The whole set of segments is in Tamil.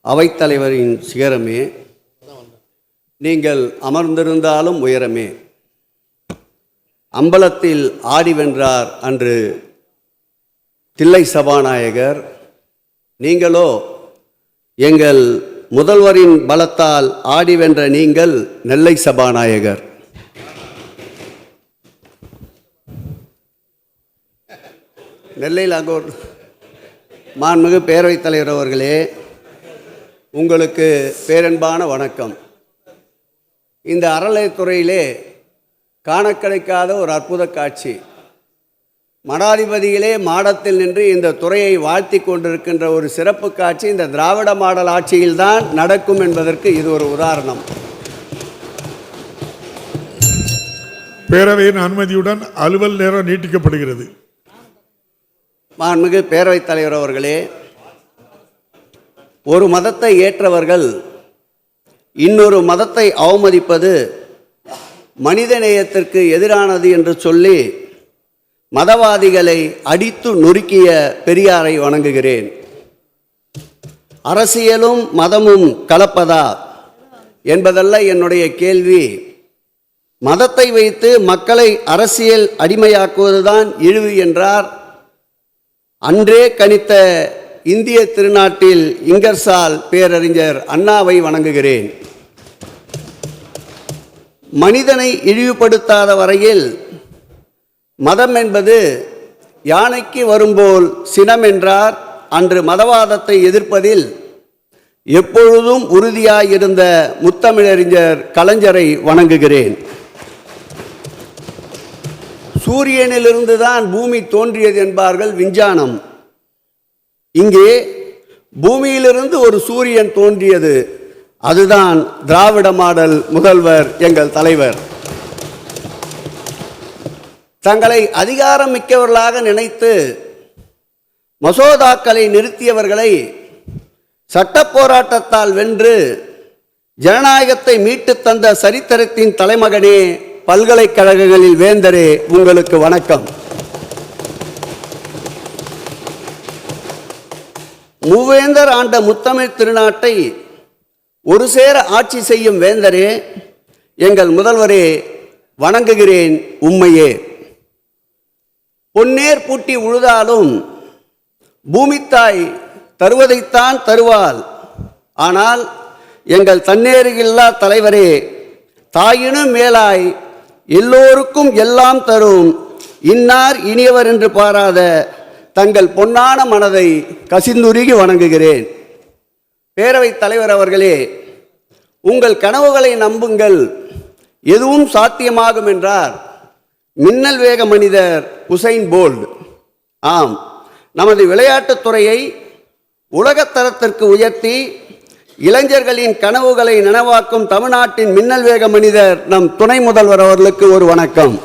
அவைத்தலைவரின் சிகரமே, நீங்கள் அமர்ந்திருந்தாலும் உயரமே. அம்பலத்தில் ஆடி வென்றார் அன்று தில்லை சபாநாயகர். நீங்களோ எங்கள் முதல்வரின் பலத்தால் ஆடி வென்ற நீங்கள் நெல்லை சபாநாயகர். நெல்லையில் அங்கே ஒரு மாண்புமிகு பேரவைத் தலைவர் அவர்களே, உங்களுக்கு பேரன்பான வணக்கம். இந்த அறநிலையத்துறையிலே காண கிடைக்காத ஒரு அற்புத காட்சி. மடாதிபதியிலே மாடத்தில் நின்று இந்த துறையை வாழ்த்தி கொண்டிருக்கின்ற ஒரு சிறப்பு காட்சி இந்த திராவிட மாடல் ஆட்சியில்தான் நடக்கும் என்பதற்கு இது ஒரு உதாரணம். பேரவையின் அனுமதியுடன் அலுவல் நேரம் நீட்டிக்கப்படுகிறது. மாண்புமிகு பேரவைத் தலைவர் அவர்களே, ஒரு மதத்தை ஏற்றவர்கள் இன்னொரு மதத்தை அவமதிப்பது மனிதநேயத்திற்கு எதிரானது என்று சொல்லி மதவாதிகளை அடித்து நொறுக்கிய பெரியாரை வணங்குகிறேன். அரசியலும் மதமும் கலப்பதா என்பதல்ல என்னுடைய கேள்வி. மதத்தை வைத்து மக்களை அரசியல் அடிமையாக்குவதுதான் இழிவு என்றார் அன்றே கணித்த இந்திய திருநாட்டில் இங்கர்சால் பேரறிஞர் அண்ணாவை வணங்குகிறேன். மனிதனை இழிவுபடுத்தாத வரையில் மதம் என்பது யானைக்கு வரும்போல் சினம் என்றார் அன்று மதவாதத்தை எதிர்ப்பதில் எப்பொழுதும் உறுதியாயிருந்த முத்தமிழறிஞர் கலைஞரை வணங்குகிறேன். சூரியனிலிருந்து தான் பூமி தோன்றியது என்பார்கள் விஞ்ஞானம். இங்கே பூமியிலிருந்து ஒரு சூரியன் தோன்றியது. அதுதான் திராவிட மாடல் முதல்வர் எங்கள் தலைவர். தங்களை அதிகாரம் மிக்கவர்களாக நினைத்து மசோதாக்களை நிறுத்தியவர்களை சட்ட போராட்டத்தால் வென்று ஜனநாயகத்தை மீட்டு தந்த சரித்திரத்தின் தலைமகனே, பல்கலைக்கழகங்களில் வேந்தரே, உங்களுக்கு வணக்கம். மூவேந்தர் ஆண்ட முத்தமிழ் திருநாட்டை ஒரு சேர ஆட்சி செய்யும் வேந்தரே, எங்கள் முதல்வரே, வணங்குகிறேன் உம்மையே. பொன்னேர் பூட்டி உழுதாலும் பூமித்தாய் தருவதைத்தான் தருவாள். ஆனால் எங்கள் தன்னேறு இல்லா தலைவரே, தாயினும் மேலாய் எல்லோருக்கும் எல்லாம் தரும் இன்னார் இனியவர் என்று பாராத தங்கள் பொன்னான மனதை கசிந்துருகி வணங்குகிறேன். பேரவைத் தலைவர் அவர்களே, உங்கள் கனவுகளை நம்புங்கள், எதுவும் சாத்தியமாகும் என்றார் மின்னல் வேக மனிதர் உசைன் போல்ட். ஆம், நமது விளையாட்டுத்துறையை உலகத்தரத்திற்கு உயர்த்தி இளைஞர்களின் கனவுகளை நனவாக்கும் தமிழ்நாட்டின் மின்னல் வேக மனிதர் நம் துணை முதல்வர் அவர்களுக்கு ஒரு வணக்கம்.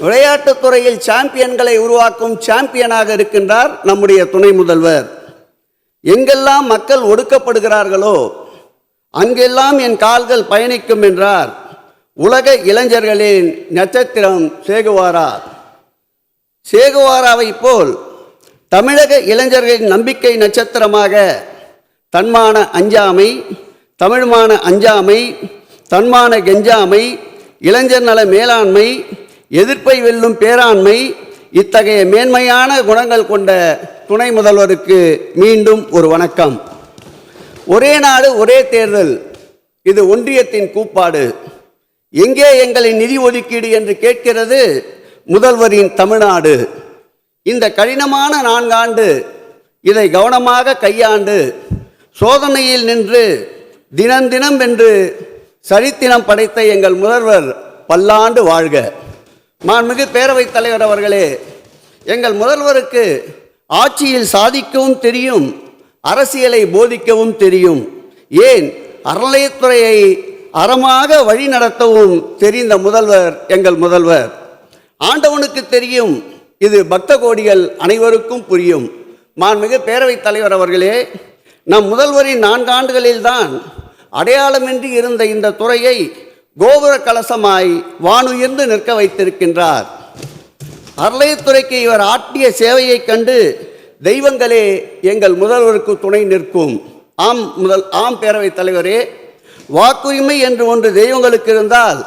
விளையாட்டுத்துறையில் சாம்பியன்களை உருவாக்கும் சாம்பியனாக இருக்கின்றார் நம்முடைய துணை முதல்வர். எங்கெல்லாம் மக்கள் ஒடுக்கப்படுகிறார்களோ அங்கெல்லாம் என் கால்கள் பயணிக்கும் என்றார் உலக இளைஞர்களின் நட்சத்திரம் சேகுவாரா. சேகுவாராவை போல் தமிழக இளைஞர்களின் நம்பிக்கை நட்சத்திரமாக தன்மான அஞ்சாமை, தமிழ்மான அஞ்சாமை, தன்மான கெஞ்சாமை, இளைஞர் நல மேலாண்மை, எதிர்ப்பை வெல்லும் பேராண்மை, இத்தகைய மேன்மையான குணங்கள் கொண்ட துணை முதல்வருக்கு மீண்டும் ஒரு வணக்கம். ஒரே நாடு ஒரே தேர்தல், இது ஒன்றியத்தின் கூப்பாடு. எங்கே எங்களின் நிதி ஒதுக்கீடு என்று கேட்கிறது முதல்வரின் தமிழ்நாடு. இந்த கடினமான 4 ஆண்டு இதை கவனமாக கையாண்டு சோதனையில் நின்று தினம் தினம் வென்று சரித்திரம் படைத்த எங்கள் முதல்வர் பல்லாண்டு வாழ்க. மாண்புமிகு பேரவைத் தலைவர் அவர்களே, எங்கள் முதல்வருக்கு ஆட்சியில் சாதிக்கவும் தெரியும், அரசியலை போதிக்கவும் தெரியும். ஏன், அறநிலையத்துறையை அறமாக வழி நடத்தவும் தெரிந்த முதல்வர் எங்கள் முதல்வர். ஆண்டவனுக்கு தெரியும், இது பக்த கோடிகள் அனைவருக்கும் புரியும். மாண்புமிகு பேரவைத் தலைவர் அவர்களே, நம் முதல்வரின் 4 ஆண்டுகளில்தான் அடையாளமின்றி இருந்த இந்த துறையை கோபுர கலசமாய் வானுயர்ந்து நிற்க வைத்திருக்கின்றார். அறநிலையத்துறைக்கு இவர் ஆற்றிய சேவையை கண்டு தெய்வங்களே எங்கள் முதல்வருக்கு துணை நிற்கும். ஆம் பேரவைத் தலைவரே, வாக்குரிமை என்று ஒன்று தெய்வங்களுக்கு இருந்தால்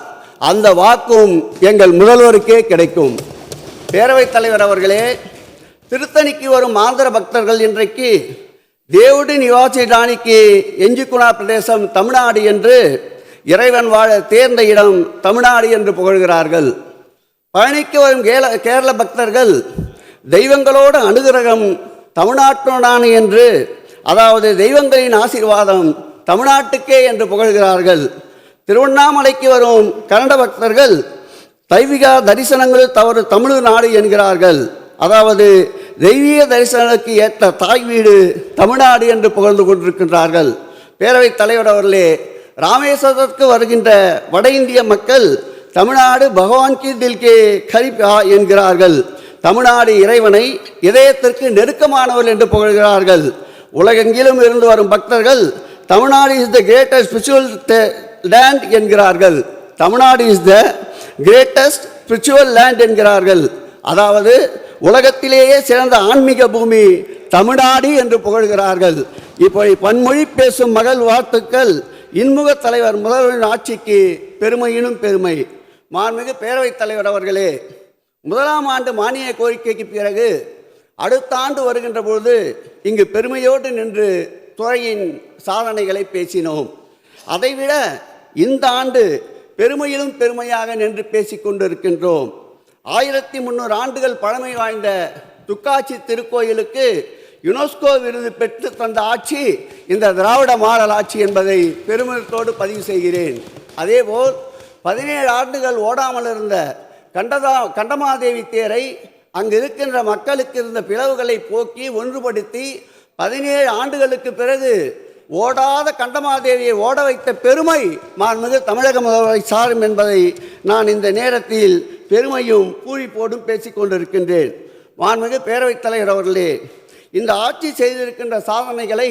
அந்த வாக்கும் எங்கள் முதல்வருக்கே கிடைக்கும். பேரவைத் தலைவர் அவர்களே, திருத்தணிக்கு வரும் ஆந்திர பக்தர்கள் இன்றைக்கு தேவுடி நிவாசிடானிக்கு எஞ்சிக்குணா பிரதேசம் தமிழ்நாடு என்று, இறைவன் வாழ தேர்ந்த இடம் தமிழ்நாடு என்று புகழ்கிறார்கள். பழனிக்கு வரும் கேரள பக்தர்கள் தெய்வங்களோடு அனுகிரகம் தமிழ்நாட்டுடானு என்று, அதாவது தெய்வங்களின் ஆசீர்வாதம் தமிழ்நாட்டுக்கே என்று புகழ்கிறார்கள். திருவண்ணாமலைக்கு வரும் கன்னட பக்தர்கள் தெய்வீக தரிசனங்கள் தவறு தமிழ்நாடு என்கிறார்கள். அதாவது தெய்வீக தரிசனங்களுக்கு ஏற்ற தாய் வீடு தமிழ்நாடு என்று புகழ்ந்து கொண்டிருக்கின்றார்கள். பேரவைத் தலைவர் அவர்களே, ராமேஸ்வரத்திற்கு வருகின்ற வட இந்திய மக்கள் தமிழ்நாடு பகவான் கி தில் கே கரீப் என்கிறார்கள். தமிழ்நாடு இறைவனை இதயத்திற்கு நெருக்கமானவர்கள் என்று புகழ்கிறார்கள். உலகெங்கிலும் இருந்து வரும் பக்தர்கள் Tamil Nadu is the greatest spiritual land என்கிறார்கள். Tamil Nadu is the greatest spiritual land என்கிறார்கள். அதாவது உலகத்திலேயே சிறந்த ஆன்மீக பூமி தமிழ்நாடு என்று புகழ்கிறார்கள். இப்படி பன்மொழி பேசும் மகள் வாழ்த்துக்கள் இன்முக தலைவர் முதல்வரின் ஆட்சிக்கு பெருமையினும் பெருமை. மாண்புமிகு பேரவைத் தலைவர் அவர்களே, முதலாம் ஆண்டு மானிய கோரிக்கைக்கு பிறகு அடுத்த ஆண்டு வருகின்ற பொழுது இங்கு பெருமையோடு நின்று துறையின் சாதனைகளை பேசினோம். அதைவிட இந்த ஆண்டு பெருமையிலும் பெருமையாக நின்று பேசிக்கொண்டிருக்கின்றோம். 1300 ஆண்டுகள் பழமை வாய்ந்த துக்காட்சி திருக்கோயிலுக்கு யுனெஸ்கோ விருது பெற்று தந்த ஆட்சி இந்த திராவிட மாடல் ஆட்சி என்பதை பெருமிதத்தோடு பதிவு செய்கிறேன். அதேபோல் 17 ஆண்டுகள் ஓடாமல் இருந்த கண்டமாதேவி தேரை அங்கு இருக்கின்ற மக்களுக்கு இருந்த பிளவுகளை போக்கி ஒன்றுபடுத்தி 17 ஆண்டுகளுக்கு பிறகு ஓடாத கண்டமாதேவியை ஓட வைத்த பெருமை மாண்புமிகு தமிழக முதல்வரை சாரும் என்பதை நான் இந்த நேரத்தில் பெருமையும் பூரிப்போடும் பேசிக்கொண்டிருக்கின்றேன். மாண்புமிகு பேரவைத் தலைவர் அவர்களே, இந்த ஆட்சி செய்திருக்கின்ற சாதனைகளை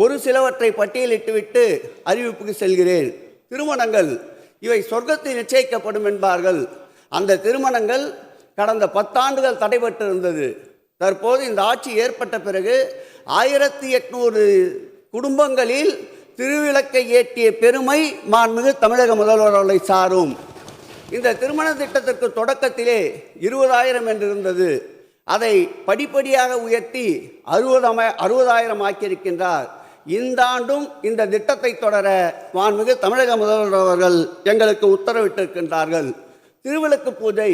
ஒரு சிலவற்றை பட்டியலிட்டுவிட்டு அறிவிப்புக்கு செல்கிறேன். திருமணங்கள் இவை சொர்க்கத்தில் நிச்சயிக்கப்படும் என்பார்கள். அந்த திருமணங்கள் கடந்த 10 ஆண்டுகள் தடைபட்டிருந்தது. தற்போது இந்த ஆட்சி ஏற்பட்ட பிறகு 1800 குடும்பங்களில் திருவிளக்கை ஏற்றிய பெருமை மாண்புமிகு தமிழக முதல்வர் அவர்களை சாரும். இந்த திருமண திட்டத்திற்கு தொடக்கத்திலே 20,000 என்று இருந்தது. அதை படிப்படியாக உயர்த்தி 60,000 ஆக்கியிருக்கின்றார். இந்த ஆண்டும் இந்த திட்டத்தை தொடர மாண்புமிகு தமிழக முதல்வர் அவர்கள் எங்களுக்கு உத்தரவிட்டிருக்கின்றார்கள். திருவிளக்கு பூஜை,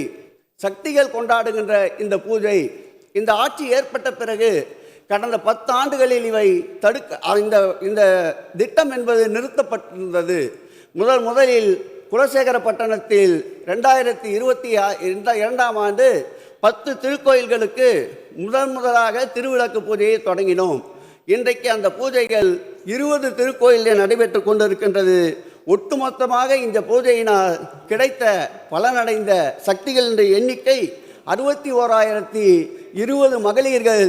சக்திகள் கொண்டாடுகின்ற இந்த பூஜை இந்த ஆட்சி ஏற்பட்ட பிறகு கடந்த 10 ஆண்டுகளில் இவை இந்த திட்டம் என்பது நிறுத்தப்பட்டிருந்தது. முதலில் குலசேகரப்பட்டணத்தில் 2022ஆம் ஆண்டு 10 திருக்கோயில்களுக்கு முதலாக திருவிளக்கு பூஜையை தொடங்கினோம். இன்றைக்கு அந்த பூஜைகள் 20 திருக்கோயிலில் நடைபெற்று கொண்டிருக்கின்றது. ஒட்டுமொத்தமாக இந்த பூஜையினால் கிடைத்த பலனடைந்த சக்திகளின் எண்ணிக்கை 61,020 மகளிர்கள்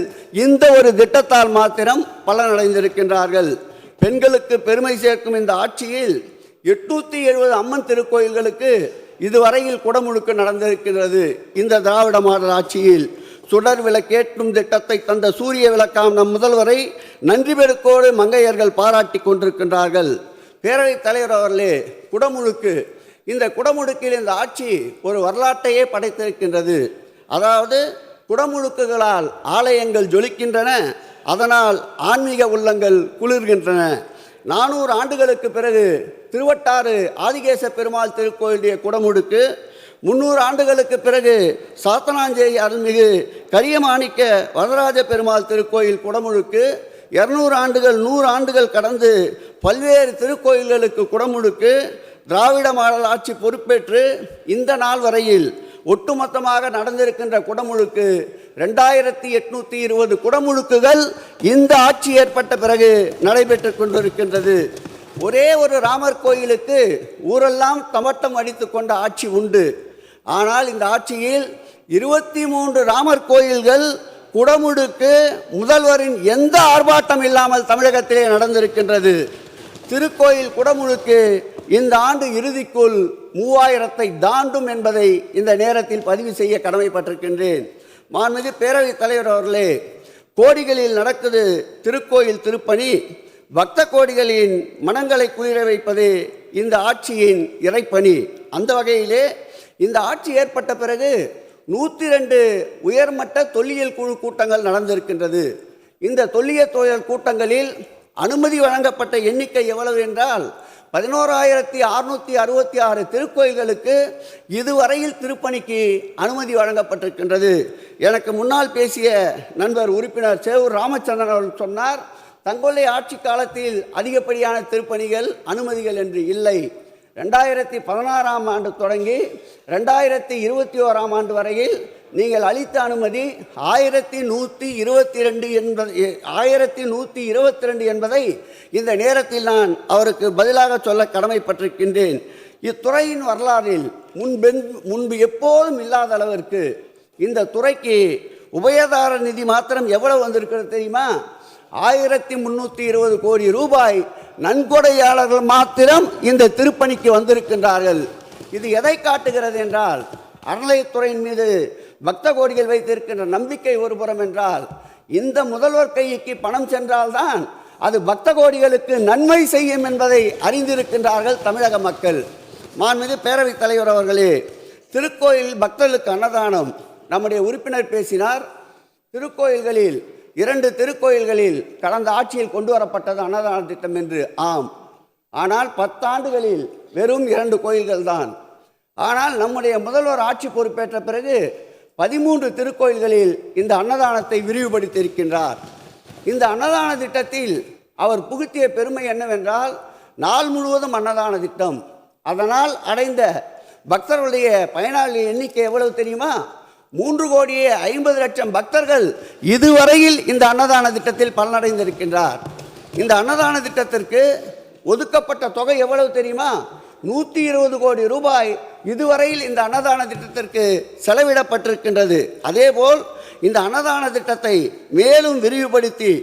இந்த ஒரு திட்டத்தால் மாத்திரம் பலனடைந்திருக்கின்றார்கள். பெண்களுக்கு பெருமை சேர்க்கும் இந்த ஆட்சியில் 870 அம்மன் திருக்கோயில்களுக்கு இதுவரையில் குடமுழுக்கு நடந்திருக்கிறது. இந்த திராவிட மாடல் ஆட்சியில் சுடர் விளக்கேற்றும் திட்டத்தை தந்த சூரிய விளக்காம் நம் முதல்வரை நன்றி பெருக்கோடு மங்கையர்கள் பாராட்டி கொண்டிருக்கின்றார்கள். பேரவைத் தலைவர் அவர்களே, குடமுழுக்கு, இந்த குடமுழுக்கில் இந்த ஆட்சி ஒரு வரலாற்றையே படைத்திருக்கின்றது. அதாவது குடமுழுக்குகளால் ஆலயங்கள் ஜொலிக்கின்றன, அதனால் ஆன்மீக உள்ளங்கள் குளிர்கின்றன. 400 ஆண்டுகளுக்கு பிறகு திருவட்டாறு ஆதிகேச பெருமாள் திருக்கோயிலுடைய குடமுழுக்கு, 300 ஆண்டுகளுக்கு பிறகு சாத்தனாஞ்சேரி அருள்மிகு கரியமாணிக்க வரதராஜ பெருமாள் திருக்கோயில் குடமுழுக்கு, 200 ஆண்டுகள் 100 ஆண்டுகள் கடந்து பல்வேறு திருக்கோயில்களுக்கு குடமுழுக்கு. திராவிட மாடல் ஆட்சி பொறுப்பேற்று இந்த நாள் வரையில் ஒட்டுமொத்தமாக நடந்திருக்கின்ற குடமுழுக்கு 2820 குடமுழுக்குகள் இந்த ஆட்சி ஏற்பட்ட பிறகு நடைபெற்று கொண்டிருக்கின்றது. ஒரே ஒரு ராமர் கோயிலுக்கு ஊரெல்லாம் தமட்டம் அடித்து கொண்ட ஆட்சி உண்டு. ஆனால் இந்த ஆட்சியில் 23 ராமர் கோயில்கள் குடமுழுக்கு முதல்வரின் எந்த ஆர்ப்பாட்டம் இல்லாமல் தமிழகத்திலே நடந்திருக்கின்றது. திருக்கோயில் குடமுழுக்கு இந்த ஆண்டு இறுதிக்குள் 3000-ஐ தாண்டும் என்பதை இந்த நேரத்தில் பதிவு செய்ய கடமைப்பட்டிருக்கின்றேன். மாண்புமிகு பேரவைத் தலைவர் அவர்களே, கோடிகளில் நடக்குது திருக்கோயில் திருப்பணி. பக்த கோடிகளின் மனங்களை குளிர வைப்பது இந்த ஆட்சியின் இறைப்பணி. அந்த வகையிலே இந்த ஆட்சி ஏற்பட்ட பிறகு 102 உயர்மட்ட தொல்லியல் குழு கூட்டங்கள் நடந்திருக்கின்றது. இந்த தொல்லியல் கூட்டங்களில் அனுமதி வழங்கப்பட்ட எண்ணிக்கை எவ்வளவு என்றால் 11,666 திருக்கோயில்களுக்கு இதுவரையில் திருப்பணிக்கு அனுமதி வழங்கப்பட்டிருக்கின்றது. எனக்கு முன்னால் பேசிய நண்பர் உறுப்பினர் சேவூர் ராமச்சந்திரன் அவர்கள் சொன்னார், தங்களுடைய ஆட்சி காலத்தில் அதிகப்படியான திருப்பணிகள் அனுமதிகள் என்று இல்லை. 2016ஆம் ஆண்டு தொடங்கி 2021ஆம் ஆண்டு வரையில் நீங்கள் அளித்த அனுமதி 1122 என்பதை இந்த நேரத்தில் நான் அவருக்கு பதிலாக சொல்ல கடமைப்பட்டிருக்கின்றேன். இத்துறையின் வரலாறில் முன்பு எப்போதும் இல்லாத அளவிற்கு இந்த துறைக்கு உபயதார நிதி மாத்திரம் எவ்வளவு வந்திருக்கிறது தெரியுமா? 1320 கோடி ரூபாய் நன்கொடையாளர்கள் மாத்திரம் இந்த திருப்பணிக்கு வந்திருக்கின்றார்கள். இது எதை காட்டுகிறது என்றால், அறநிலையத்துறையின் மீது பக்த கோடிகள் வைத்திருக்கின்ற நம்பிக்கை ஒருபுறம் என்றால், இந்த முதல்வர் கைக்கு பணம் சென்றால்தான் அது பக்த கோடிகளுக்கு நன்மை செய்யும் என்பதை அறிந்திருக்கின்றார்கள் தமிழக மக்கள். மாண்புமிகு பேரவைத் தலைவர் அவர்களே, திருக்கோயில் பக்தர்களுக்கு அன்னதானம் நம்முடைய உறுப்பினர் பேசினார். திருக்கோயில்களில் 2 திருக்கோயில்களில் கடந்த ஆட்சியில் கொண்டு வரப்பட்டது அன்னதான திட்டம் என்று. ஆம், ஆனால் 10 ஆண்டுகளில் வெறும் 2 கோயில்கள் தான். ஆனால் நம்முடைய முதல்வர் ஆட்சி பொறுப்பேற்ற பிறகு 13 திருக்கோயில்களில் இந்த அன்னதானத்தை விரிவுபடுத்தி இருக்கின்றார். இந்த அன்னதான திட்டத்தில் அவர் புகுத்திய பெருமை என்னவென்றால், நாள் முழுவதும் அன்னதான திட்டம். அதனால் அடைந்த பக்தர்களுடைய பயனாளி எண்ணிக்கை எவ்வளவு தெரியுமா? 3,50,00,000 பக்தர்கள் இதுவரையில் இந்த அன்னதான திட்டத்தில் பலனடைந்திருக்கின்றார். இந்த அன்னதான திட்டத்திற்கு ஒதுக்கப்பட்ட தொகை எவ்வளவு தெரியுமா? 120 கோடி ரூபாய் இதுவரையில் இந்த அன்னதான திட்டத்திற்கு செலவிடப்பட்டிருக்கின்றது. அதேபோல் இந்த அன்னதான திட்டத்தை மேலும் விரிவுபடுத்தி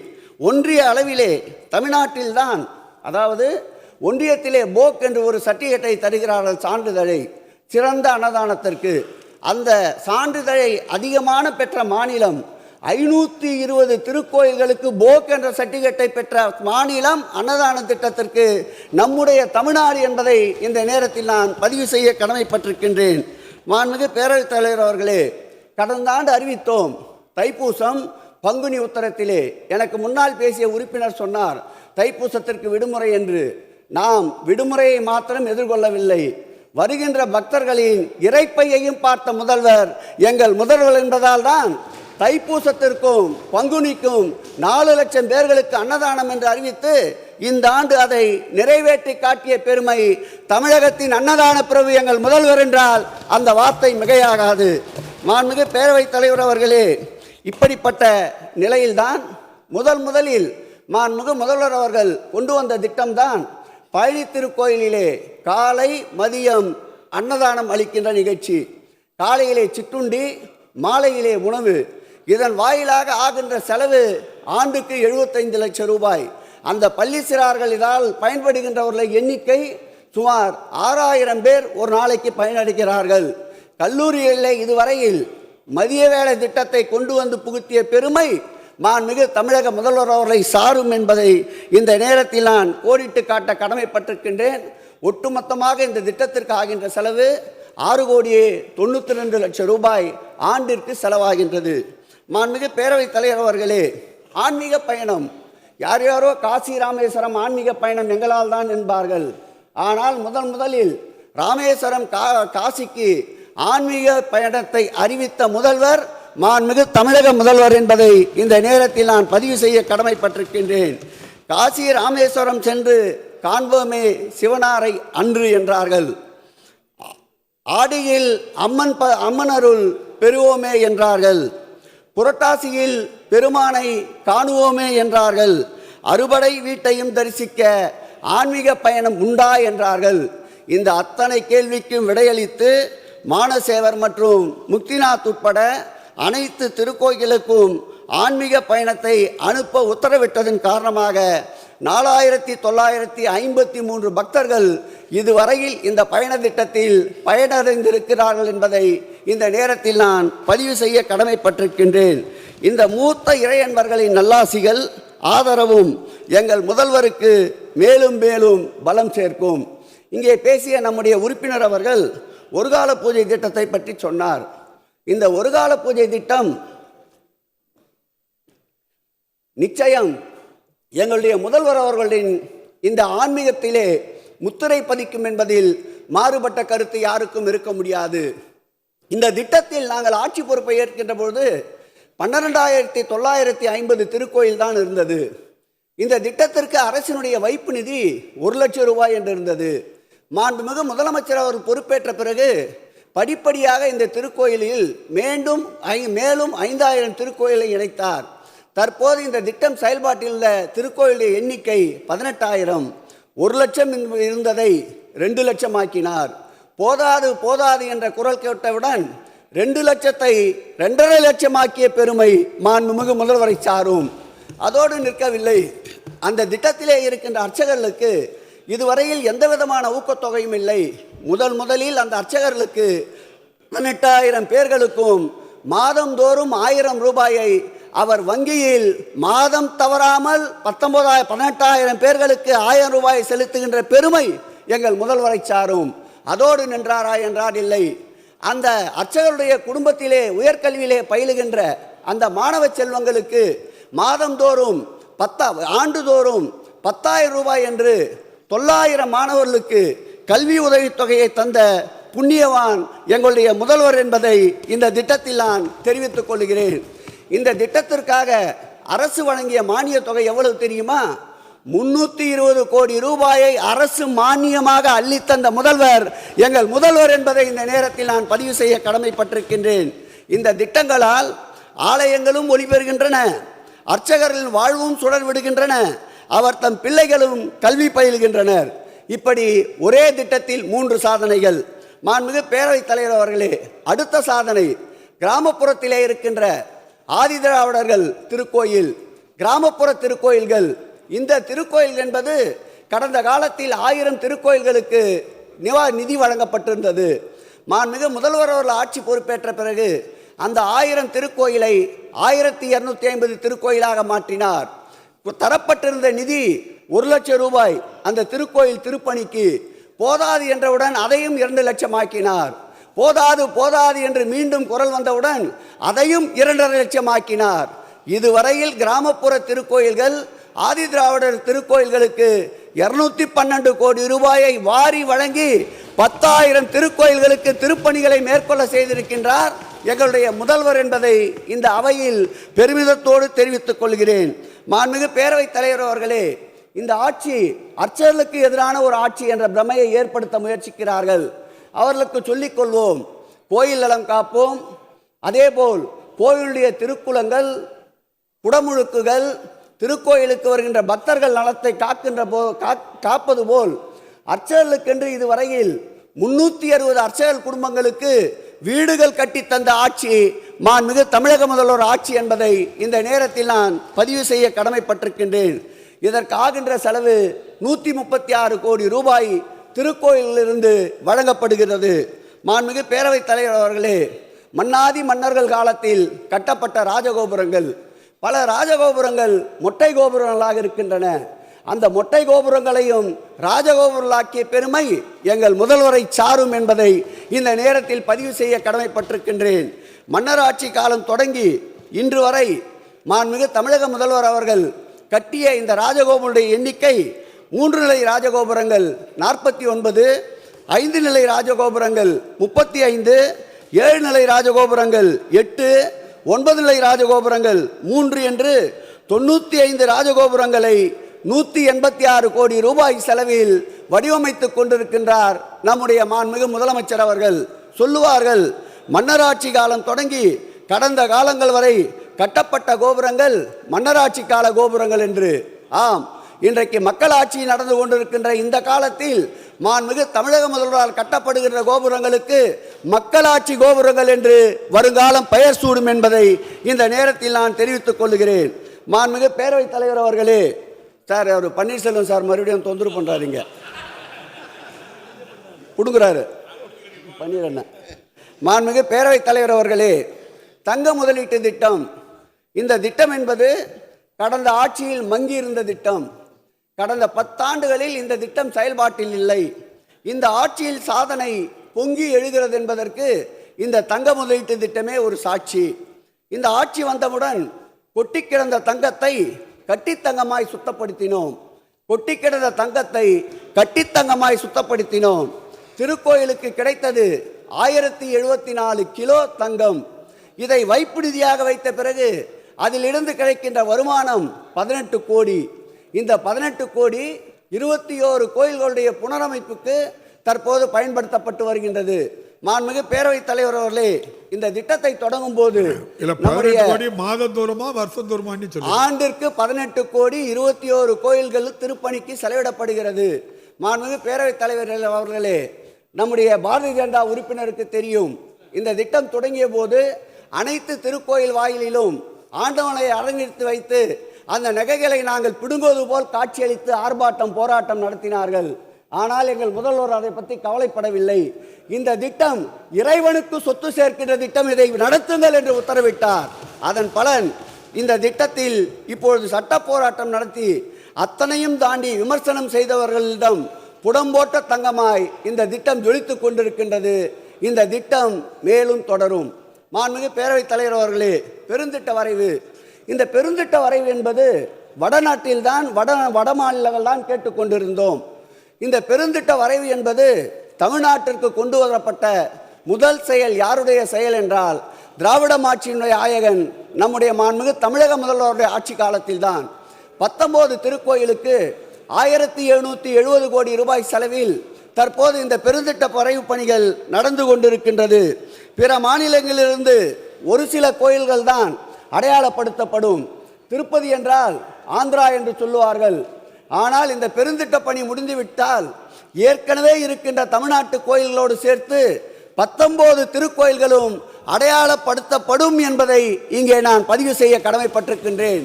ஒன்றிய அளவிலே தமிழ்நாட்டில்தான், அதாவது ஒன்றியத்திலே போக் என்று ஒரு சர்டிஃபிகேட்டை தருகிறார்கள், சான்றிதழை, சிறந்த அன்னதானத்திற்கு. அந்த சான்றிதழை அதிகமான பெற்ற மாநிலம் 520 திருக்கோயில்களுக்கு போக் என்ற சர்டிஃபிகேட்டை பெற்ற மாநிலம் அன்னதான திட்டத்திற்கு நம்முடைய தமிழ்நாடு என்பதை இந்த நேரத்தில் நான் பதிவு செய்ய கடமைப்பட்டிருக்கின்றேன். மாண்புமிகு பேரவைத் தலைவர் அவர்களே, கடந்த ஆண்டு அறிவித்தோம் தைப்பூசம் பங்குனி உத்தரத்திலே. எனக்கு முன்னால் பேசிய உறுப்பினர் சொன்னார் தைப்பூசத்திற்கு விடுமுறை என்று. நாம் விடுமுறையை மாத்திரம் எதிர்கொள்ளவில்லை, வருகின்ற பக்தர்களின் இறைப்பையையும் பார்த்த முதல்வர் எங்கள் முதல்வர் என்பதால் தான் தைப்பூசத்திற்கும் பங்குனிக்கும் 4 லட்சம் பேர்களுக்கு அன்னதானம் என்று அறிவித்து இந்த ஆண்டு அதை நிறைவேற்றி காட்டிய பெருமை தமிழகத்தின் அன்னதான பிரபு எங்கள் முதல்வர் என்றால் அந்த வார்த்தை மிகையாகாது. மாண்புமிகு பேரவைத் தலைவர் அவர்களே, இப்படிப்பட்ட நிலையில்தான் முதலில் மாண்புமிகு முதல்வர் அவர்கள் கொண்டு வந்த திட்டம்தான் பழனி திருக்கோயிலிலே காலை மதியம் அன்னதானம் அளிக்கின்ற நிகழ்ச்சி. காலையிலே சிற்றுண்டி, மாலையிலே உணவு. இதன் வாயிலாக ஆகின்ற செலவு ஆண்டுக்கு 75 லட்சம் ரூபாய். அந்த பள்ளி சிறார்கள் இதால் பயன்படுகின்றவர்கள் எண்ணிக்கை சுமார் 6000 பேர் ஒரு நாளைக்கு பயனடைகிறார்கள். கல்லூரிகளில் இதுவரையில் மதிய வேலை திட்டத்தை கொண்டு வந்து புகுத்திய பெருமை மாண்புமிகு தமிழக முதல்வர் அவர்களை சாரும் என்பதை இந்த நேரத்தில் நான் கோடிட்டு காட்ட கடமைப்பட்டிருக்கின்றேன். ஒட்டுமொத்தமாக இந்த திட்டத்திற்கு ஆகின்ற செலவு 6,92,00,000 ரூபாய் ஆண்டிற்கு செலவாகின்றது. மாண்புமிகு பேரவைத் தலைவர் அவர்களே, ஆன்மீக பயணம், யாரோ காசி ராமேஸ்வரம் ஆன்மீக பயணம் எங்களால் தான் என்பார்கள். ஆனால் முதலில் ராமேஸ்வரம் காசிக்கு ஆன்மீக பயணத்தை அறிவித்த முதல்வர் மாண்புமிகு தமிழக முதல்வர் என்பதை இந்த நேரத்தில் நான் பதிவு செய்ய கடமைப்பட்டிருக்கின்றேன். காசி ராமேஸ்வரம் சென்று காண்போமே சிவனாரை அன்று என்றார்கள். ஆடியில் அம்மன் அருள் பெறுவோமே என்றார்கள். புரட்டாசியில் பெருமானை காணுவோமே என்றார்கள். அறுபடை வீட்டையும் தரிசிக்க ஆன்மீக பயணம் உண்டா என்றார்கள். இந்த அத்தனை கேள்விக்கும் விடையளித்து மானசேவர் மற்றும் முக்திநாத் உட்பட அனைத்து திருக்கோயிலுக்கும் ஆன்மீக பயணத்தை அனுப்ப உத்தரவிட்டதன் காரணமாக 4953 பக்தர்கள் இதுவரையில் இந்த பயண திட்டத்தில் பயனடைந்திருக்கிறார்கள் என்பதை இந்த நேரத்தில் நான் பதிவு செய்ய கடமைப்பட்டிருக்கின்றேன். இந்த மூத்த இறையன்பர்களின் நல்லாசிகள் ஆதரவும் எங்கள் முதல்வருக்கு மேலும் மேலும் பலம் சேர்க்கும். இங்கே பேசிய நம்முடைய உறுப்பினர் அவர்கள் ஒருகால பூஜை திட்டத்தை பற்றி சொன்னார். இந்த ஒருகால பூஜை திட்டம் நிச்சயம் எங்களுடைய முதல்வர் அவர்களின் இந்த ஆன்மீகத்திலே முத்திரை பதிக்கும் என்பதில் மாறுபட்ட கருத்து யாருக்கும் இருக்க முடியாது. இந்த திட்டத்தில் நாங்கள் ஆட்சி பொறுப்பை ஏற்கின்ற பொழுது 12,950 திருக்கோயில் தான் இருந்தது. இந்த திட்டத்திற்கு அரசினுடைய வைப்பு நிதி 1 லட்சம் ரூபாய் என்று இருந்தது. மாண்புமிகு முதலமைச்சர் அவர் பொறுப்பேற்ற பிறகு படிப்படியாக இந்த திருக்கோயிலில் மேலும் 5,000 திருக்கோயிலை இணைத்தார். தற்போது இந்த திட்டம் செயல்பாட்டில் உள்ள திருக்கோயிலுடைய எண்ணிக்கை 18,000. 1 லட்சம் இருந்ததை 2 லட்சம் ஆக்கினார். போதாது போதாது என்ற குரல் கேட்டவுடன் 2 லட்சத்தை 2.5 லட்சம் ஆக்கிய பெருமை மாண்புமிகு முதல்வரை சாரும். அதோடு நிற்கவில்லை, அந்த திட்டத்திலே இருக்கின்ற அர்ச்சகர்களுக்கு இதுவரையில் எந்த விதமான ஊக்கத்தொகையும் இல்லை. முதலில் அந்த அர்ச்சகர்களுக்கு 18,000 பேர்களுக்கும் மாதந்தோறும் 1000 ரூபாயை அவர் வங்கியில் மாதம் தவறாமல் 18,000 பேர்களுக்கு 1000 ரூபாய் செலுத்துகின்ற பெருமை எங்கள் முதல்வரை சாரும். அதோடு நின்றாரா என்றால் இல்லை, அந்த அர்ச்சகருடைய குடும்பத்திலே உயர்கல்வியிலே பயிலுகின்ற அந்த மாணவ செல்வங்களுக்கு மாதந்தோறும் ஆண்டுதோறும் 10,000 ரூபாய் என்று 900 மாணவர்களுக்கு கல்வி உதவித்தொகையை தந்த புண்ணியவான் எங்களுடைய முதல்வர் என்பதை இந்த திட்டத்தில் நான் தெரிவித்துக் கொள்கிறேன். இந்த திட்டத்திற்காக அரசு வழங்கிய மானிய தொகை எவ்வளவு தெரியுமா? 320 கோடி ரூபாயை அரசு மானியமாக அள்ளித்தந்த முதல்வர் எங்கள் முதல்வர் என்பதை இந்த நேரத்தில் நான் பதிவு செய்ய கடமைப்பட்டிருக்கின்றேன். இந்த திட்டங்களால் ஆலயங்களும் ஒளி பெறுகின்றன, அர்ச்சகர்களின் வாழ்வும் சுடர் விடுகின்றன, அவர் தம் பிள்ளைகளும் கல்வி பயில்கின்றனர். இப்படி ஒரே திட்டத்தில் 3 சாதனைகள். மாண்புமிகு பேரவைத் தலைவர் அவர்களே, அடுத்த சாதனை கிராமப்புறத்திலே இருக்கின்ற ஆதிதிராவிடர்கள் திருக்கோயில், கிராமப்புற திருக்கோயில்கள். இந்த திருக்கோயில் என்பது கடந்த காலத்தில் 1000 திருக்கோயில்களுக்கு நிதி வழங்கப்பட்டிருந்தது. மாண்புமிகு முதல்வர் அவர்கள் ஆட்சி பொறுப்பேற்ற பிறகு அந்த 1000 திருக்கோயிலை 1250 திருக்கோயிலாக மாற்றினார். தரப்பட்டிருந்த நிதி 1 லட்சம் ரூபாய் அந்த திருக்கோயில் திருப்பணிக்கு. போதாது என்றவுடன் அதையும் 2 லட்சம் ஆக்கினார். போதாது போதாது என்று மீண்டும் குரல் வந்தவுடன் அதையும் 2.5 லட்சம் ஆக்கினார். இதுவரையில் கிராமப்புற திருக்கோயில்கள் ஆதி திராவிடர் திருக்கோயில்களுக்கு 212 கோடி ரூபாயை வாரி வழங்கி 10,000 திருக்கோயில்களுக்கு திருப்பணிகளை மேற்கொள்ள செய்திருக்கின்றார் எங்களுடைய முதல்வர் என்பதை இந்த அவையில் பெருமிதத்தோடு தெரிவித்துக் கொள்கிறேன். மாண்புமிகு பேரவைத் தலைவர் அவர்களே, இந்த ஆட்சி அர்ச்சகர்களுக்கு எதிரான ஒரு ஆட்சி என்ற பிரமையை ஏற்படுத்த முயற்சிக்கிறார்கள். அவர்களுக்கு சொல்லிக் கொள்வோம், கோயில் நலம் காப்போம். அதேபோல் கோயிலுடைய திருக்குளங்கள், குடமுழுக்குகள், திருக்கோயிலுக்கு வருகின்ற பக்தர்கள் நலத்தை காப்பது போல் அர்ச்சகர்களுக்கென்று இதுவரையில் 360 அர்ச்சகர் குடும்பங்களுக்கு வீடுகள் கட்டி தந்த ஆட்சி மாண்புமிகு தமிழக முதல்வர் ஆட்சி என்பதை இந்த நேரத்தில் நான் பதிவு செய்ய கடமைப்பட்டிருக்கின்றேன். இதற்கு ஆகின்ற செலவு 136 கோடி ரூபாய் திருக்கோயிலிருந்து வழங்கப்படுகிறது. மாண்புமிகு பேரவைத் தலைவர் அவர்களே, மன்னாதி மன்னர்கள் காலத்தில் கட்டப்பட்ட ராஜகோபுரங்கள், பல ராஜகோபுரங்கள் மொட்டை கோபுரங்களாக இருக்கின்றன. அந்த மொட்டை கோபுரங்களையும் ராஜகோபுரங்களாக்கிய பெருமை எங்கள் முதல்வரை சாரும் என்பதை இந்த நேரத்தில் பதிவு செய்ய கடமைப்பட்டிருக்கின்றேன். மன்னராட்சி காலம் தொடங்கி இன்று வரை மாண்புமிகு தமிழக முதல்வர் அவர்கள் கட்டிய இந்த ராஜகோபுரங்களுடைய எண்ணிக்கை 3 நிலை ராஜகோபுரங்கள் 49, 5 நிலை ராஜகோபுரங்கள் 35, 7 நிலை ராஜகோபுரங்கள் 8, 9 நிலை ராஜகோபுரங்கள் 3 என்று 95 ராஜகோபுரங்களை 186 கோடி ரூபாய் செலவில் வடிவமைத்துக் கொண்டிருக்கின்றார் நம்முடைய மாண்புமிகு முதலமைச்சர் அவர்கள். சொல்லுவார்கள், மன்னராட்சி காலம் தொடங்கி கடந்த காலங்கள் வரை கட்டப்பட்ட கோபுரங்கள் மன்னராட்சி கால கோபுரங்கள் என்று. ஆம், இன்றைக்கு மக்களாட்சி நடந்து கொண்டிருக்கின்ற இந்த காலத்தில் மாண்புமிகு தமிழக முதல்வரால் கட்டப்படுகின்ற கோபுரங்களுக்கு மக்களாட்சி கோபுரங்கள் என்று வருங்காலம் பெயர் சூடும் என்பதை இந்த நேரத்தில் நான் தெரிவித்துக் கொள்கிறேன். மாண்புமிகு பேரவைத் தலைவர் அவர்களே, சார் அவர் பன்னீர்செல்வம் சார் மறுபடியும் தொந்தரவு பண்ணுறாருங்க, கொடுக்குறாரு பன்னீர் அண்ணன். மாண்புமிகு பேரவைத் தலைவர் அவர்களே, தங்க முதலீட்டு திட்டம் இந்த திட்டம் என்பது கடந்த ஆட்சியில் மங்கியிருந்த திட்டம். கடந்த 10 ஆண்டுகளில் இந்த திட்டம் செயல்பாட்டில் இல்லை. இந்த ஆட்சியில் சாதனை பொங்கி எழுகிறது என்பதற்கு இந்த தங்க முதலீட்டு திட்டமே ஒரு சாட்சி. இந்த ஆட்சி வந்தவுடன் கொட்டி கிடந்த தங்கத்தை கட்டித்தங்கமாய் சுத்தப்படுத்தினோம். கொட்டி கிடந்த தங்கத்தை கட்டித்தங்கமாய் சுத்தப்படுத்தினோம். திருக்கோயிலுக்கு கிடைத்தது 1074 கிலோ தங்கம். இதை வைப்பு நிதியாக வைத்த பிறகு அதிலிருந்து கிடைக்கின்ற வருமானம் 18 கோடி. இந்த 18 கோடி 21 கோயில்களுடைய புனரமைப்புக்கு தற்போது பயன்படுத்தப்பட்டு வருகின்றது. மாண்புமிகு பேரவைத் தலைவர் அவர்களே, இந்த திட்டத்தை தொடங்கும் போது ஆண்டிற்கு 18 கோடி 21 கோயில்கள் திருப்பணிக்கு செலவிடப்படுகிறது. மாண்புமிகு பேரவைத் தலைவர் அவர்களே, நம்முடைய பாரதிய ஜனதா உறுப்பினருக்கு தெரியும், இந்த திட்டம் தொடங்கிய போது அனைத்து திருக்கோயில் வாயிலிலும் ஆண்டவனை அரங்கெடுத்து வைத்து அந்த நகைகளை நாங்கள் பிடுங்குவது போல் காட்சியளித்து ஆர்ப்பாட்டம் போராட்டம் நடத்தினார்கள். ஆனால் எங்கள் முதல்வர் அதை பற்றி கவலைப்படவில்லை. இந்த திட்டம் இறைவனுக்கு சொத்து சேர்க்கின்ற திட்டம், இதை நடத்துங்கள் என்று உத்தரவிட்டார். அதன் பலன் இந்த திட்டத்தில் இப்பொழுது சட்ட போராட்டம் நடத்தி அத்தனையும் தாண்டி விமர்சனம் செய்தவர்களிடம் புடம்போட்ட தங்கமாய் இந்த திட்டம் ஜொலித்துக் கொண்டிருக்கின்றது. இந்த திட்டம் மேலும் தொடரும். மாண்புமிகு பேரவைத் தலைவர் அவர்களே, பெருந்திட்ட வரைவு, இந்த பெருந்திட்ட வரைவு என்பது வடநாட்டில் தான் வட மாநிலங்கள் தான் கேட்டுக்கொண்டிருந்தோம். இந்த பெருந்திட்ட வரைவு என்பது தமிழ்நாட்டிற்கு கொண்டு வரப்பட்ட முதல் செயல் யாருடைய செயல் என்றால் திராவிட ஆட்சியினுடைய ஆயகன் நம்முடைய மாண்புமிகு தமிழக முதல்வருடைய ஆட்சி காலத்தில் தான் 19 திருக்கோயிலுக்கு 1770 கோடி ரூபாய் செலவில் தற்போது இந்த பெருந்திட்ட வரைவு பணிகள் நடந்து கொண்டிருக்கின்றது. பிற மாநிலங்களிலிருந்து ஒரு சில கோயில்கள் தான் அடையாளப்படுத்தப்படும். திருப்பதி என்றால் ஆந்திரா என்று சொல்லுவார்கள். ஆனால் இந்த பெருந்திட்ட பணி முடிந்துவிட்டால் ஏற்கனவே இருக்கின்ற தமிழ்நாட்டு கோயில்களோடு சேர்த்து 19 திருக்கோயில்களும் அடையாளப்படுத்தப்படும் என்பதை இங்கே நான் பதிவு செய்ய கடமைப்பட்டிருக்கின்றேன்.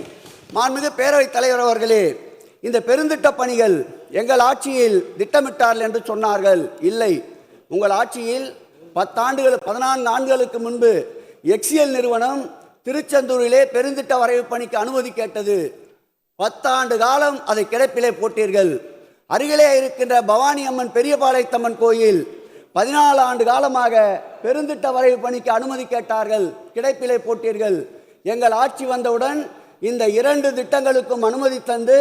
மாண்புமிகு பேரவைத் தலைவர் அவர்களே, இந்த பெருந்திட்ட பணிகள் எங்கள் ஆட்சியில் திட்டமிட்டார்கள் என்று சொன்னார்கள். இல்லை, உங்கள் ஆட்சியில் 14 ஆண்டுகளுக்கு முன்பு எக்ஸிஎல் நிறுவனம் திருச்செந்தூரிலே பெருந்திட்ட வரைவு பணிக்கு அனுமதி கேட்டது. 10 ஆண்டு காலம் அதை கிடப்பிலே போட்டீர்கள். அருகிலே இருக்கின்ற பவானி அம்மன் பெரியபாளையத்தம்மன் கோயில் 14 ஆண்டு காலமாக பெருந்திட்ட வரைவு பணிக்கு அனுமதி கேட்டார்கள், கிடப்பிலே போட்டீர்கள். எங்கள் ஆட்சி வந்தவுடன் இந்த 2 திட்டங்களுக்கும் அனுமதி தந்து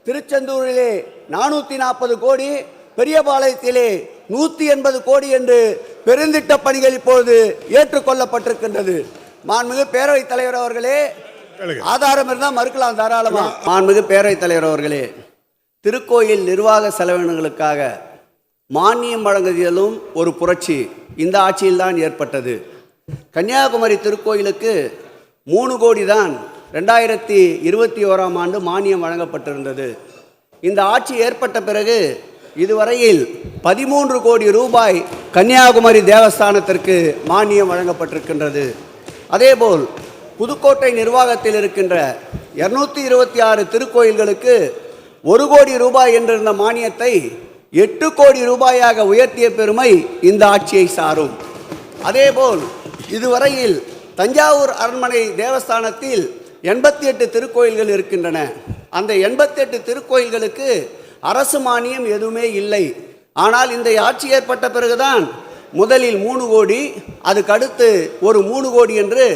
திருச்செந்தூரிலே 440 கோடி, பெரியபாளையத்திலே 180 கோடி என்று பெருந்திட்ட பணிகள் இப்போது ஏற்றுக்கொள்ளப்பட்டிருக்கின்றது. மாண்புமிகு பேரவைத் தலைவர் அவர்களே, ஆதாரம் இருந்தால் மறுக்கலாம் தாராளமா. மாண்புமிகு பேரவைத் தலைவர் அவர்களே, திருக்கோயில் நிர்வாக செலவினங்களுக்காக மானியம் வழங்குதலும் ஒரு புரட்சி இந்த ஆட்சியில்தான் ஏற்பட்டது. கன்னியாகுமரி திருக்கோயிலுக்கு 3 கோடி தான் 2021ஆம் ஆண்டு மானியம் வழங்கப்பட்டிருந்தது. இந்த ஆட்சி ஏற்பட்ட பிறகு இதுவரையில் 13 கோடி ரூபாய் கன்னியாகுமரி தேவஸ்தானத்திற்கு மானியம் வழங்கப்பட்டிருக்கின்றது. அதேபோல் புதுக்கோட்டை நிர்வாகத்தில் இருக்கின்ற 226 திருக்கோயில்களுக்கு 1 கோடி ரூபாய் என்றிருந்த மானியத்தை 8 கோடி ரூபாயாக உயர்த்திய பெருமை இந்த ஆட்சியை சாரும். அதேபோல் இதுவரையில் தஞ்சாவூர் அரண்மனை தேவஸ்தானத்தில் 88 திருக்கோயில்கள் இருக்கின்றன. அந்த 88 திருக்கோயில்களுக்கு அரசு மானியம் எதுவுமே இல்லை. ஆனால் இந்த ஆட்சி ஏற்பட்ட பிறகுதான் முதலில் 3 கோடி, அதுக்கடுத்து ஒரு 3 கோடி என்று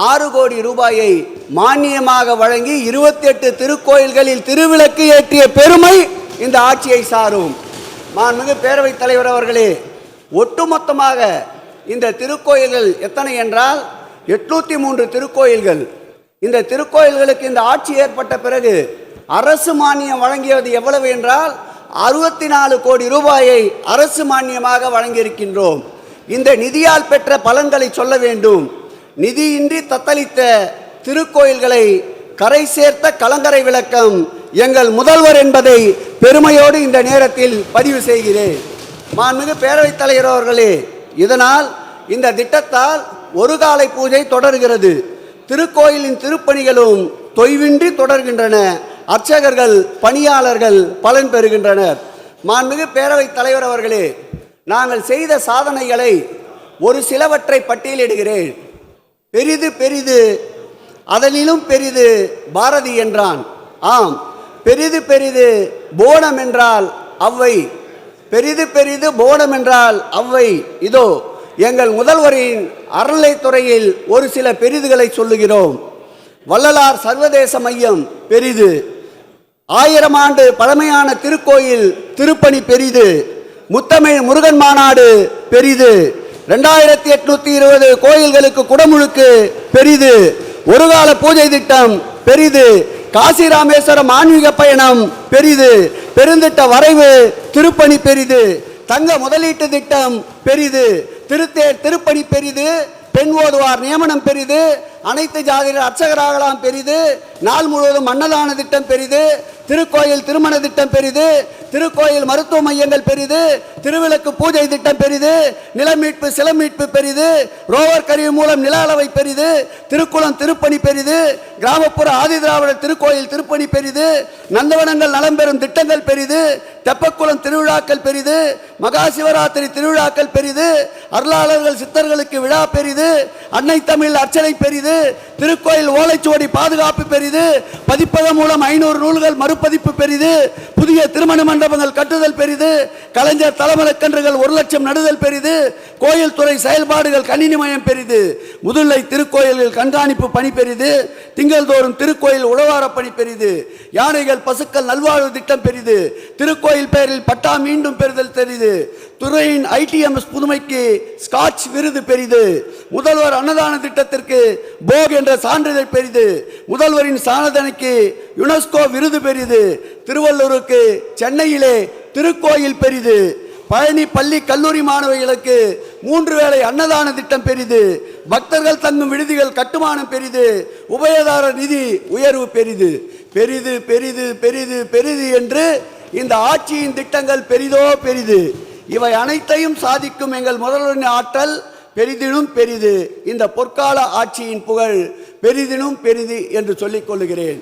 6 கோடி ரூபாயை மானியமாக வழங்கி 28 திருக்கோயில்களில் திருவிளக்கு ஏற்றிய பெருமை இந்த ஆட்சியை சாரும். மாண்புமிகு பேரவைத் தலைவர் அவர்களே, ஒட்டுமொத்தமாக இந்த திருக்கோயில்கள் எத்தனை என்றால் 803 திருக்கோயில்கள். இந்த திருக்கோயில்களுக்கு இந்த ஆட்சி ஏற்பட்ட பிறகு அரசு மானியம் வழங்கியது எவ்வளவு என்றால் 64 கோடி ரூபாயை அரசு மானியமாக வழங்கியிருக்கின்றோம். இந்த நிதியால் பெற்ற பலன்களை சொல்ல வேண்டும். நிதியின்றி தத்தளித்த திருக்கோயில்களை கரை சேர்த்த கலங்கரை விளக்கம் எங்கள் முதல்வர் என்பதை பெருமையோடு இந்த நேரத்தில் பதிவு செய்கிறேன். மாண்புமிகு பேரவைத் தலைவர் அவர்களே, இதனால் இந்த திட்டத்தால் ஒரு காலை பூஜை தொடர்கிறது. திருக்கோயிலின் திருப்பணிகளும் தொய்வின்றி தொடர்கின்றன. அர்ச்சகர்கள், பணியாளர்கள் பலன் பெறுகின்றனர். மாண்புமிகு பேரவைத் தலைவர் அவர்களே, நாங்கள் செய்த சாதனைகளை ஒரு சிலவற்றை பட்டியலிடுகிறேன். பெரிது அதனிலும் பெரிது பாரதி என்றான். ஆம், பெரிது பெரிது போனம் என்றால் அவ்வை, பெரிது பெரிது போனம் என்றால் அவ்வை. இதோ எங்கள் முதல்வரின் அறநிலைத்துறையில் ஒரு சில பெரிதுகளை சொல்லுகிறோம். வள்ளலார் சர்வதேச மையம் பெரிது. 1000 ஆண்டு பழமையான திருக்கோயில் திருப்பணி பெரிது. முத்தமிழ் முருகன் மாநாடு பெரிது. 2820 கோயில்களுக்கு குடமுழுக்கு பெரிது. ஒரு கால பூஜை திட்டம் பெரிது. காசி ராமேஸ்வரம் ஆன்மீக பயணம் பெரிது. பெருந்திட்ட வரைவு திருப்பணி பெரிது. தங்க முதலீட்டு திட்டம் பெரிது. திருத்தேர் திருப்பணி பெரிது. பெண் ஓதுவார் நியமனம் பெரிது. அனைத்து ஜாதியினர் அர்ச்சகராகலாம் பெரிது. நாள் முழுவதும் அன்னதான திட்டம் பெரிது. திருக்கோயில் திருமண திட்டம் பெரிது. திருக்கோயில் மருத்துவ மையங்கள் பெரிது. திருவிளக்கு பூஜை திட்டம் பெரிது. நிலமீட்பு சிலமீட்பு பெரிது. ரோவர் கருவி மூலம் நில அளவை பெரிது. திருக்குளம் திருப்பணி பெரிது. கிராமப்புற ஆதிதிராவிடர் திருக்கோயில் திருப்பணி பெரிது. நந்தவனங்கள் நலம் பெறும் திட்டங்கள் பெரிது. தெப்பக்குளம் திருவிழாக்கள் பெரிது. மகா சிவராத்திரி திருவிழாக்கள் பெரிது. அருளாளர்கள் சித்தர்களுக்கு விழா பெரிது. அன்னை தமிழ் அர்ச்சனை பெரிது. திருக்கோயில் ஓலைச்சுவடி பாதுகாப்பு பெரிது. பதிப்பகம் மூலம் 500 நூல்கள் மறுபதிப்பு பெரிது. புதிய திருமண மண்டபங்கள் கட்டுதல் பெரிது. கலைஞர் தலைமரக்கன்றுகள் 1 லட்சம் நடுதல் பெரிது. கோயில் துறை செயல்பாடுகள் கணினிமயம் பெரிது. முதுலை திருக்கோயில்கள் கண்காணிப்பு பணி பெரிது. திங்கள்தோறும் திருக்கோயில் உழவார பணி பெரிது. யானைகள் பசுக்கள் நல்வாழ்வு திட்டம் பெரிது. திருக்கோயில் பெயரில் பட்டா மீண்டும் பெறுதல் பெரிது. துறையின் ITMS புதுமைக்கு ஸ்காட்ச் விருது பெரிது. முதல்வர் அன்னதான திட்டத்திற்கு போக் என்ற சான்றிதழ் பெரிது. முதல்வரின் சாதனைக்கு யுனெஸ்கோ விருது பெரிது. திருவள்ளூருக்கு சென்னையிலே திருக்கோயில் பெரிது. பழனி பள்ளி கல்லூரி மாணவிகளுக்கு 3 வேளை அன்னதான திட்டம் பெரிது. பக்தர்கள் தங்கும் விடுதிகள் கட்டுமானம் பெரிது. உபயதாரர் நிதி உயர்வு பெரிது. பெரிது பெரிது பெரிது பெரிது என்று இந்த ஆட்சியின் திட்டங்கள் பெரிதோ பெரிது. இவை அனைத்தையும் சாதிக்கும் எங்கள் முதல்வரின் ஆற்றல் பெரிதினும் பெரிது. இந்த பொற்கால ஆட்சியின் புகழ் பெரிதினும் பெரிது என்று சொல்லிக் கொள்கிறேன்.